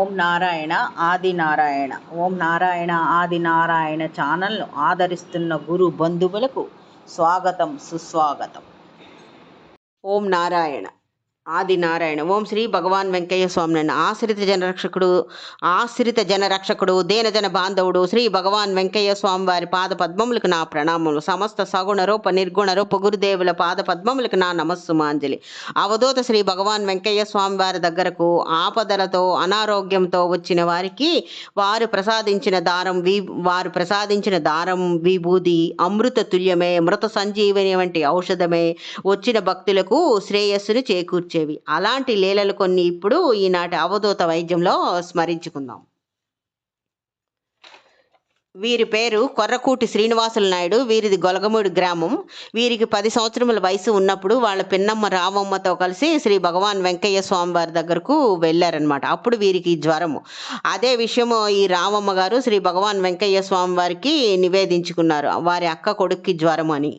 ఓం నారాయణ ఆది నారాయణ. ఓం నారాయణ ఆది నారాయణ ఛానల్ను ఆదరిస్తున్న గురు బంధువులకు స్వాగతం, సుస్వాగతం. ఓం నారాయణ ఆది నారాయణ. ఓం శ్రీ భగవాన్ వెంకయ్య స్వామి. ఆశ్రిత జనరక్షకుడు దేనజన బాంధవుడు శ్రీ భగవాన్ వెంకయ్య స్వామి వారి పాద పద్మములకు నా ప్రణామములు. సమస్త సగుణ రూప నిర్గుణ రూప గురుదేవుల పాద పద్మములకు నా నమస్సుమాంజలి. అవధూత శ్రీ భగవాన్ వెంకయ్య స్వామి వారి దగ్గరకు ఆపదలతో అనారోగ్యంతో వచ్చిన వారికి వారు ప్రసాదించిన దారం విభూది అమృత తుల్యమే, మృత సంజీవని వంటి ఔషధమే వచ్చిన భక్తులకు శ్రేయస్సును చేకూర్చేవి. అలాంటి లీలలు కొన్ని ఇప్పుడు ఈనాటి అవధూత వైద్యంలో స్మరించుకుందాం. వీరి పేరు కొర్రకూటి శ్రీనివాసులు నాయుడు. వీరిది గొలగమూడి గ్రామం. వీరికి 10 సంవత్సరముల వయసు ఉన్నప్పుడు వాళ్ళ పిన్నమ్మ రావమ్మతో కలిసి శ్రీ భగవాన్ వెంకయ్య స్వామి వారి దగ్గరకు వెళ్ళారనమాట. అప్పుడు వీరికి జ్వరము. అదే విషయము ఈ రావమ్మ గారు శ్రీ భగవాన్ వెంకయ్య స్వామి వారికి నివేదించుకున్నారు, వారి అక్క కొడుక్కి జ్వరం అని.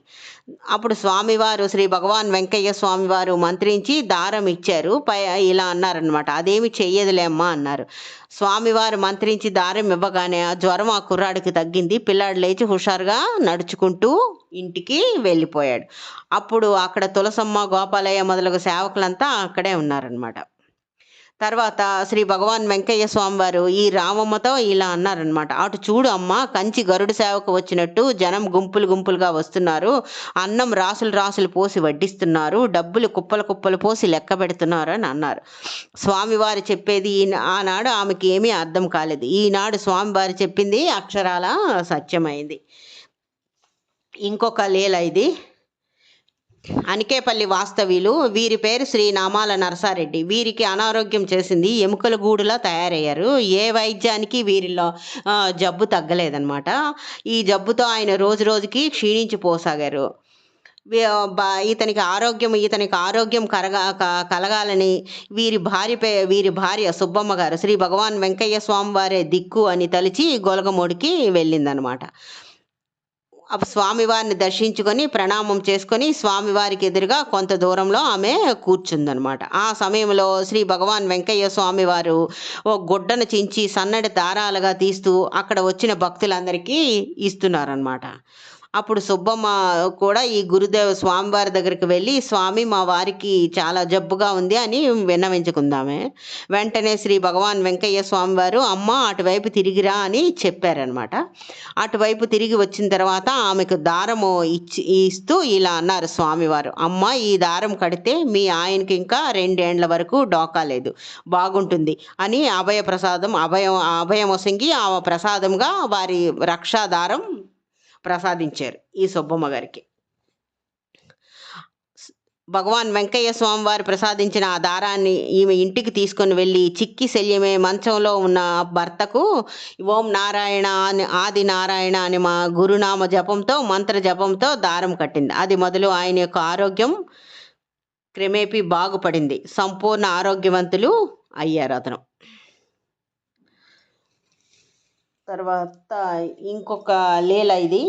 అప్పుడు స్వామివారు శ్రీ భగవాన్ వెంకయ్య స్వామి వారు మంత్రించి దారం ఇచ్చారు. ఇలా అన్నారనమాట, అదేమి చెయ్యదులేమ్మా అన్నారు. స్వామివారు మంత్రించి దారం ఇవ్వగానే ఆ జ్వరం ఆ కుర్రాడికి తగ్గింది. పిల్లాడు లేచి హుషారుగా నడుచుకుంటూ ఇంటికి వెళ్ళిపోయాడు. అప్పుడు అక్కడ తులసమ్మ, గోపాలయ్య మొదలగు సేవకులంతా అక్కడే ఉన్నారనమాట. తర్వాత శ్రీ భగవాన్ వెంకయ్య స్వామి వారు ఈ రామమ్మతో ఇలా అన్నారనమాట, అటు చూడు అమ్మ, కంచి గరుడు సేవకు వచ్చినట్టు జనం గుంపులు గుంపులుగా వస్తున్నారు, అన్నం రాసులు రాసులు పోసి వడ్డిస్తున్నారు, డబ్బులు కుప్పలు కుప్పలు పోసి లెక్క పెడుతున్నారు అని అన్నారు. స్వామివారు చెప్పేది ఆనాడు ఆమెకి ఏమీ అర్థం కాలేదు. ఈనాడు స్వామివారు చెప్పింది అక్షరాల సత్యమైంది. ఇంకొక లీల ఇది. అనికేపల్లి వాస్తవ్యులు. వీరి పేరు శ్రీ నామాల నరసారెడ్డి. వీరికి అనారోగ్యం చేసింది, ఎముకల గూడులా తయారయ్యారు. ఏ వైద్యానికి వీరిలో జబ్బు తగ్గలేదన్నమాట. ఈ జబ్బుతో ఆయన రోజు రోజుకి క్షీణించిపోసాగారు. ఇతనికి ఆరోగ్యం కలగాలని వీరి భార్య సుబ్బమ్మ గారు శ్రీ భగవాన్ వెంకయ్య స్వామి వారే దిక్కు అని తలిచి గొలగమూడికి వెళ్ళిందనమాట. స్వామివారిని దర్శించుకొని ప్రణామం చేసుకొని స్వామివారికి ఎదురుగా కొంత దూరంలో ఆమె కూర్చుందనమాట. ఆ సమయంలో శ్రీ భగవాన్ వెంకయ్య స్వామి వారు ఓ గుడ్డను చించి సన్నటి దారాలుగా తీస్తూ అక్కడ వచ్చిన భక్తులందరికీ ఇస్తున్నారనమాట. అప్పుడు సుబ్బమ్మ కూడా ఈ గురుదేవ స్వామివారి దగ్గరికి వెళ్ళి, స్వామి మా వారికి చాలా జబ్బుగా ఉంది అని విన్నవించుకుందామే. వెంటనే శ్రీ భగవాన్ వెంకయ్య స్వామివారు అమ్మ అటువైపు తిరిగిరా అని చెప్పారనమాట. అటువైపు తిరిగి వచ్చిన తర్వాత ఆమెకు దారము ఇస్తూ ఇలా అన్నారు స్వామివారు, అమ్మ ఈ దారం కడితే మీ ఆయనకి ఇంకా 2 ఏండ్ల వరకు డోకా లేదు, బాగుంటుంది అని అభయం వసంగి ఆ ప్రసాదంగా వారి రక్షాదారం ప్రసాదించారు ఈ సుబ్బమ్మ గారికి. భగవాన్ వెంకయ్య స్వామి వారు ప్రసాదించిన ఆ దారాన్ని ఈమె ఇంటికి తీసుకొని వెళ్ళి చిక్కి శల్యమే మంచంలో ఉన్న భర్తకు ఓం నారాయణ ఆది నారాయణ అని మా గురునామ జపంతో మంత్ర జపంతో దారం కట్టింది. అది మొదలు ఆయన యొక్క ఆరోగ్యం క్రమేపీ బాగుపడింది. సంపూర్ణ ఆరోగ్యవంతులు అయ్యారు అతను. తర్వాత ఇంకొక లీల ఇది.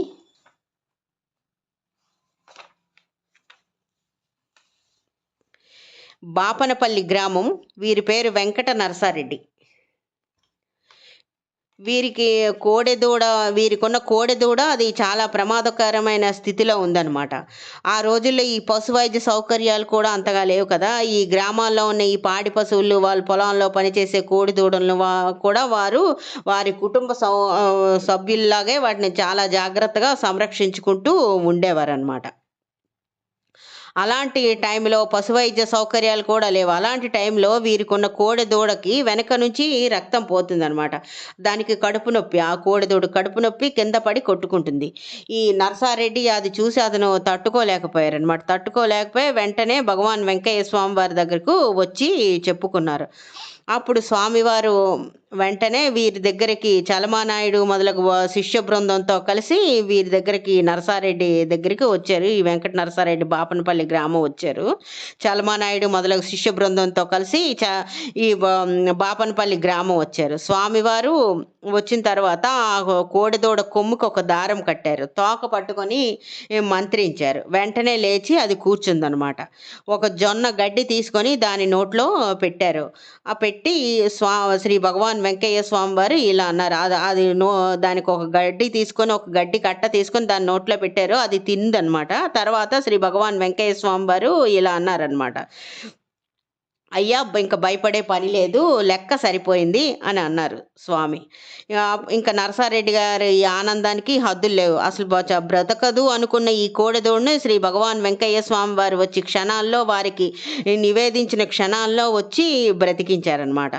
బాపనపల్లి గ్రామం. వీరి పేరు వెంకట నరసారెడ్డి. వీరికున్న కోడెదూడ అది చాలా ప్రమాదకరమైన స్థితిలో ఉందన్నమాట. ఆ రోజుల్లో ఈ పశు వైద్య సౌకర్యాలు కూడా అంతగా లేవు కదా. ఈ గ్రామాల్లో ఉన్న ఈ పాడి పశువులు, వాళ్ళ పొలంలో పనిచేసే కోడిదూడలను కూడా వారి కుటుంబ సభ్యుల్లాగే వాటిని చాలా జాగ్రత్తగా సంరక్షించుకుంటూ ఉండేవారు అనమాట. అలాంటి టైంలో పశు వైద్య సౌకర్యాలు కూడా లేవు. అలాంటి టైంలో వీరికున్న కోడెదూడకి వెనక నుంచి రక్తం పోతుందన్నమాట. దానికి కడుపు నొప్పి, ఆ కోడెదూడ కడుపు నొప్పి కింద పడి కొట్టుకుంటుంది. ఈ నరసారెడ్డి అది చూసి అతను తట్టుకోలేకపోయి వెంటనే భగవాన్ వెంకయ్య స్వామి వారి దగ్గరకు వచ్చి చెప్పుకున్నారు. అప్పుడు స్వామివారు వెంటనే వీరి దగ్గరికి చలమానాయుడు మొదలగు శిష్య బృందంతో కలిసి వీరి దగ్గరికి నరసారెడ్డి దగ్గరికి వచ్చారు. ఈ వెంకట నరసారెడ్డి బాపనపల్లి గ్రామం వచ్చారు. చలమానాయుడు మొదలగు శిష్య బృందంతో కలిసి ఈ బాపనపల్లి గ్రామం వచ్చారు. స్వామివారు వచ్చిన తర్వాత ఆ కోడెదూడ కొమ్ముకి ఒక దారం కట్టారు. తోక పట్టుకొని మంత్రించారు. వెంటనే లేచి అది కూర్చుందనమాట. ఒక జొన్న గడ్డి తీసుకొని దాని నోట్లో పెట్టారు. ఆ పెట్టి శ్రీ భగవాన్ వెంకయ్య స్వామి వారు ఇలా అన్నారు. అది దానికి ఒక గడ్డి తీసుకొని, ఒక గడ్డి కట్ట తీసుకొని దాని నోట్లో పెట్టారు. అది తిందనమాట. తర్వాత శ్రీ భగవాన్ వెంకయ్య స్వామి వారు ఇలా అన్నారనమాట. అయ్యా ఇంక భయపడే పని లేదు, లెక్క సరిపోయింది అని అన్నారు స్వామి. ఇంకా నరసారెడ్డి గారి ఈ ఆనందానికి హద్దులు లేవు. అసలు బ్రతకదు అనుకున్న ఈ కోడెదోడిని శ్రీ భగవాన్ వెంకయ్య స్వామి వారు వచ్చి క్షణాల్లో వారికి నివేదించిన క్షణాల్లో వచ్చి బ్రతికించారనమాట.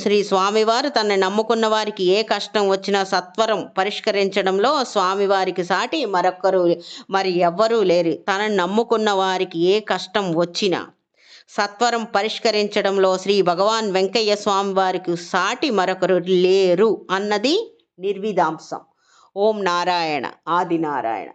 శ్రీ స్వామివారు తనని నమ్ముకున్న వారికి ఏ కష్టం వచ్చినా సత్వరం పరిష్కరించడంలో స్వామివారికి సాటి మరొక్కరు మరి ఎవ్వరూ లేరు. తనని నమ్ముకున్న వారికి ఏ కష్టం వచ్చినా సత్వరం పరిష్కరించడంలో శ్రీ భగవాన్ వెంకయ్య స్వామి వారికి సాటి మరొకరు లేరు అన్నది నిర్విదాంశం. ఓం నారాయణ ఆది నారాయణ.